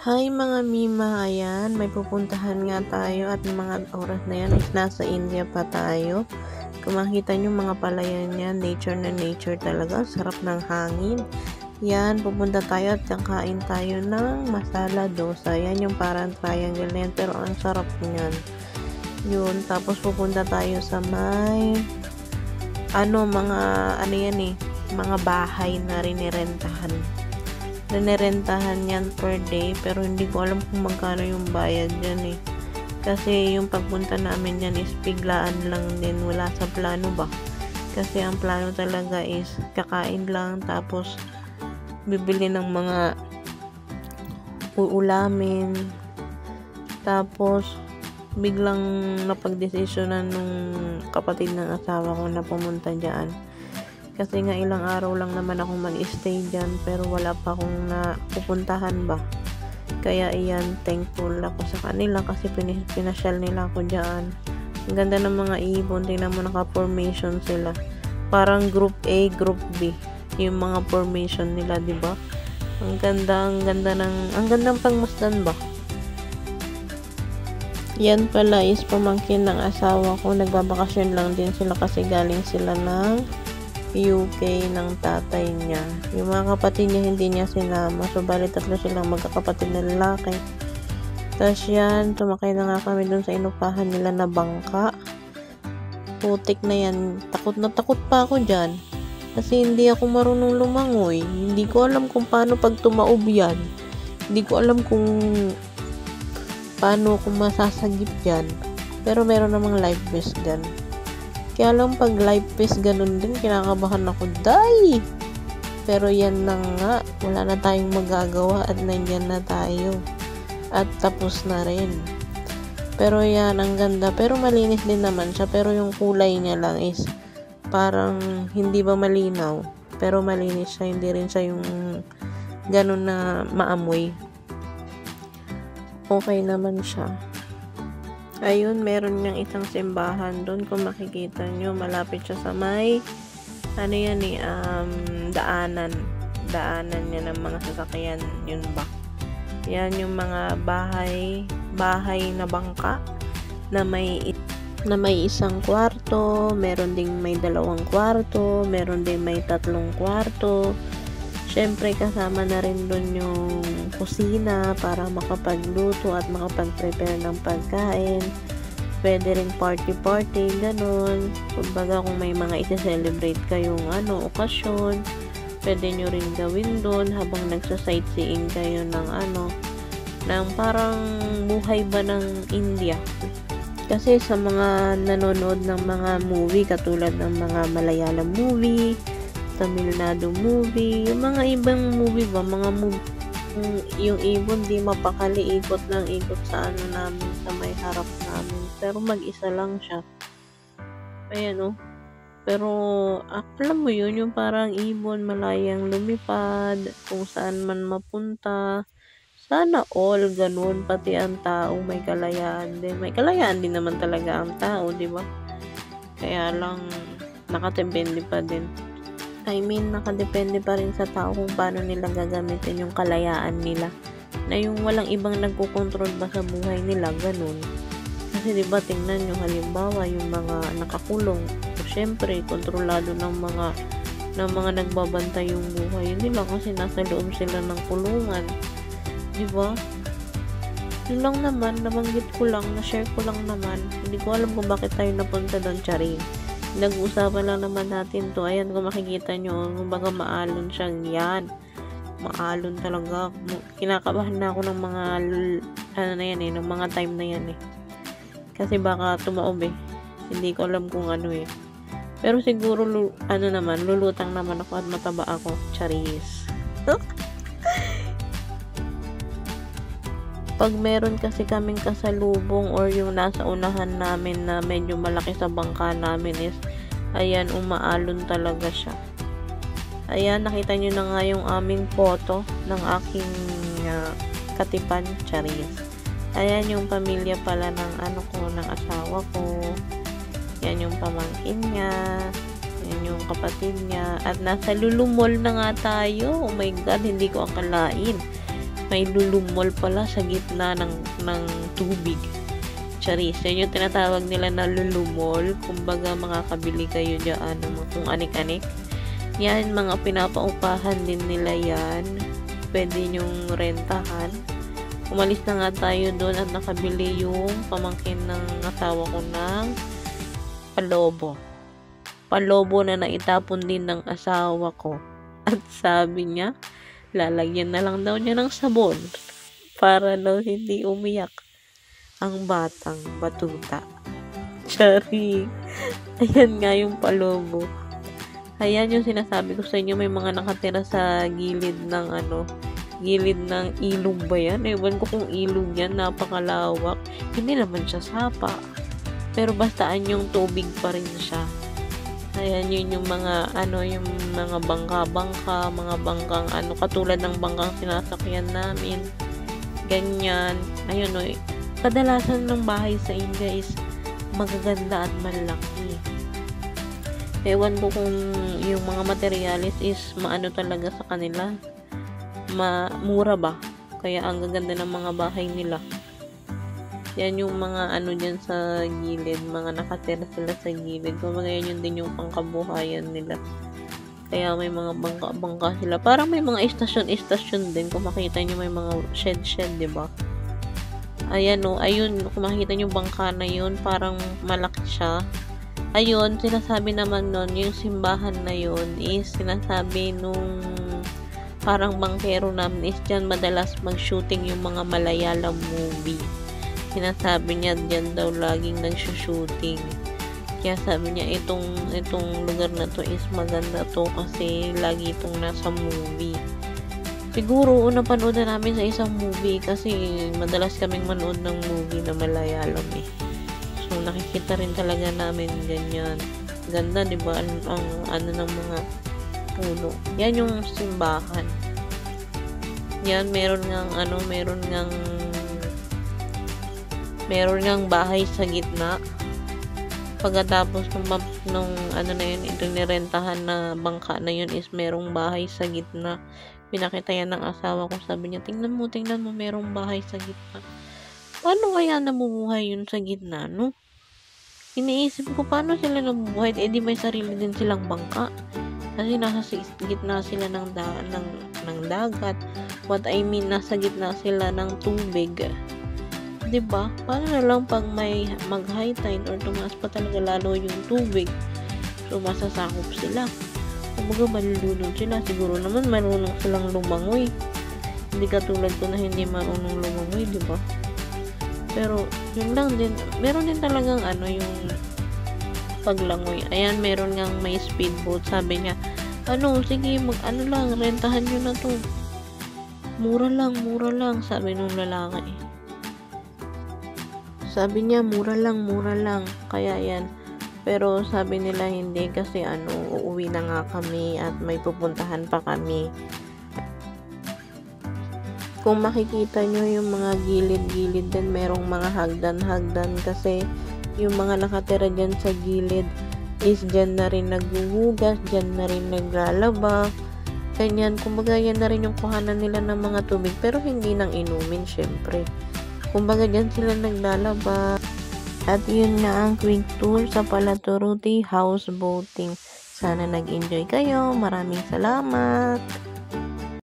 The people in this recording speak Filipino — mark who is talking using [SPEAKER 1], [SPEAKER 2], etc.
[SPEAKER 1] Hi mga Mima, ayan, may pupuntahan nga tayo at mga oras na yan is nasa India pa tayo. Kung makita nyo mga palayan yan, nature na nature talaga, sarap ng hangin. Yan, pupunta tayo at kakain tayo ng masala dosa. Yan yung parang triangle na yan, pero ang sarap niyan. Yun, tapos pupunta tayo sa may, mga bahay na rinirentahan. Nanirentahan yan per day, pero hindi ko alam kung magkano yung bayad dyan eh. Kasi yung pagpunta namin dyan is biglaan lang din, wala sa plano ba. Kasi ang plano talaga is kakain lang, tapos bibili ng mga uulamin, tapos biglang napagdesisyonan nung kapatid ng asawa ko na pumunta dyan. Kasi nga ilang araw lang naman ako mag-stay dyan, pero wala pa akong napupuntahan ba. Kaya iyan, thankful ako sa kanila kasi pinasyal nila ako dyan. Ang ganda ng mga ibon, tingnan mo naka-formation sila. Parang group A, group B, yung mga formation nila, di ba? Ang gandang pangmasdan ba? Yan pala is pamangkin ng asawa ko, nagbabakasyon lang din sila kasi galing sila ng UK ng tatay niya. Yung mga kapatid niya hindi niya sinama. So, bali tatlo silang magkakapatid na lalaki. Tapos yan, sumakay na nga kami dun sa inupahan nila na bangka. Putik na yan. Takot na takot pa ako dyan. Kasi hindi ako marunong lumangoy. Hindi ko alam kung paano pag tumaob yan. Hindi ko alam kung paano ako masasagip dyan. Pero meron namang life vest dyan. Kaya lang pag life vest ganun din, kinakabahan ako, day! Pero yan na nga, wala na tayong magagawa at nandyan na tayo. At tapos na rin. Pero yan, ang ganda. Pero malinis din naman siya. Pero yung kulay niya lang is parang hindi ba malinaw. Pero malinis siya, hindi rin siya yung ganun na maamoy. Okay naman siya. Ayun, meron niyang isang simbahan doon. Kung makikita nyo, malapit siya sa may daanan niya ng mga sasakyan. Yun ba? Yan yung mga bahay na bangka na may isang kwarto, meron ding may 2 kwarto, meron ding may 3 kwarto. Syempre, kasama na rin doon yung kusina para makapagluto at makapag-prepare ng pagkain. Pwede rin party-party, ganun. Kumbaga, kung may mga isi-celebrate kayong okasyon, pwede nyo rin gawin doon habang nagsa-sightseeing kayo ng parang buhay ba ng India. Kasi sa mga nanonood ng mga movie, katulad ng mga Malayalam movie, Tamil Nadu movie, yung mga ibang movie ba, yung ibon di mapakali, ikot sa namin, sa may harap namin, pero mag-isa lang siya. Ayan pero alam mo yun, yung parang ibon malayang lumipad kung saan man mapunta. Sana all ganun, pati ang tao may kalayaan din naman talaga ang tao, di ba? Kaya lang nakadepende pa din. Nakadepende pa rin sa tao kung paano nila gagamitin yung kalayaan nila. Na yung walang ibang nagkokontrol ba sa buhay nila, ganun. Kasi diba, tingnan nyo, halimbawa, yung mga nakakulong. So, syempre, kontrolado ng mga nagbabantay yung buhay nila kasi nasa loob sila ng kulungan. Diba? Yun lang naman, nabanggit ko lang, na-share ko lang naman. Hindi ko alam kung bakit tayo napunta doon, Charing. Nag-usapan lang naman natin to. Ayan, kung makikita nyo, kumbaga maalon siyang yan. Maalon talaga. Kinakabahan na ako ng mga ng mga time na yan eh. Kasi baka tumaob eh. Hindi ko alam kung Pero siguro, lulutang naman ako at mataba ako. Charis. Pag meron kasi kaming kasalubong or yung nasa unahan namin na medyo malaki sa bangka namin is, ayan, umaalon talaga siya. Ayan, nakita nyo na nga yung aming photo ng aking katipan, Charis. Ayan yung pamilya pala ng ng asawa ko. Yan yung pamangkin niya. Yan yung kapatid niya. At nasa Lulu Mall na nga tayo. Oh my God, hindi ko akalain. may lulumol pala sa gitna ng tubig. Charis, yan yung tinatawag nila na lulumol. Kumbaga makakabili kayo dyan kung anik-anik. Yan, mga pinapaupahan din nila yan. Pwede nyong rentahan. Umalis na nga tayo doon at nakabili yung pamangkin ng asawa ko ng palobo. Palobo na naitapon din ng asawa ko. At sabi niya, lalagyan na lang daw niya ng sabon para daw hindi umiyak ang batang batuta. Sorry. Ayan nga yung palobo. Ayan yung sinasabi ko sa inyo, may mga nakatira sa gilid ng gilid ng ilog ba yan? Ewan ko kung ilog yan, napakalawak. Hindi naman siya sapa. Pero bastaan yung tubig pa rin siya. Ayan, yun yung mga yung mga bangka-bangka, mga bangkang katulad ng bangkang sinasakyan namin. Ganyan. Ayun kadalasan ng bahay sa India is magaganda at malaki. Ewan ko kung yung mga materialis is maano talaga sa kanila. Mura ba? Kaya ang gaganda ng mga bahay nila. Yan yung mga dyan sa gilid, mga nakatira sila sa gilid. Kumbaga yun din yung pangkabuhayan nila. Kaya may mga bangka-bangka sila. Parang may mga istasyon din. Kung makita nyo may mga shed, diba? Ayan ayun, kung makita nyo bangka na yun, parang malaki siya. Ayun, sinasabi naman nun, yung simbahan na yun is sinasabi nung parang bangkero namin is dyan madalas mag-shooting yung mga Malayalam movie. Sinasabi niya dyan daw laging nag-shooting. Kaya sabi niya itong lugar na to is maganda to kasi lagi itong nasa movie. Siguro napanood na namin sa isang movie kasi madalas kaming manood ng movie na Malayalam eh. So nakikita rin talaga namin ganyan. Ganda, 'di ba? Ang ng mga puno. Yan yung simbahan. Yan meron ngang bahay sa gitna. Pagkatapos nung na yun, ito nirentahan na bangka na yun is merong bahay sa gitna. Pinakita yan ng asawa ko. Sabi niya, tingnan mo, merong bahay sa gitna. Paano kaya namumuhay yun sa gitna, no? Iniisip ko, paano sila nabubuhay? Di may sarili din silang bangka. Kasi nasa gitna sila ng dagat. What I mean, nasa gitna sila ng tubig. Diba? Paano na lang pag may mag-high tide or tumaas pa talaga lalo yung tubig? So, masasakop sila. Kumbaga malulunod sila. Siguro naman marunong silang lumangoy. Hindi katulad ko na hindi marunong lumangoy, di ba? Pero yun lang din. Meron din talagang yung paglangoy. Ayan, meron ngang may speedboat. Sabi niya, sige, lang, rentahan nyo na to. Mura lang, sabi nung lalaki. Sabi niya, mura lang. Kaya yan. Pero sabi nila hindi kasi uuwi na nga kami at may pupuntahan pa kami. Kung makikita nyo yung mga gilid-gilid din, merong mga hagdan-hagdan kasi yung mga nakatira dyan sa gilid is dyan na rin naghuhugas, dyan na rin naglalaba. Ganyan, kumbaga yan na rin yung kuhanan nila ng mga tubig pero hindi nang inumin syempre. Kumbaga dyan sila naglalaba. At yun na ang quick tour sa Palaturuti houseboating. Sana nag-enjoy kayo. Maraming salamat.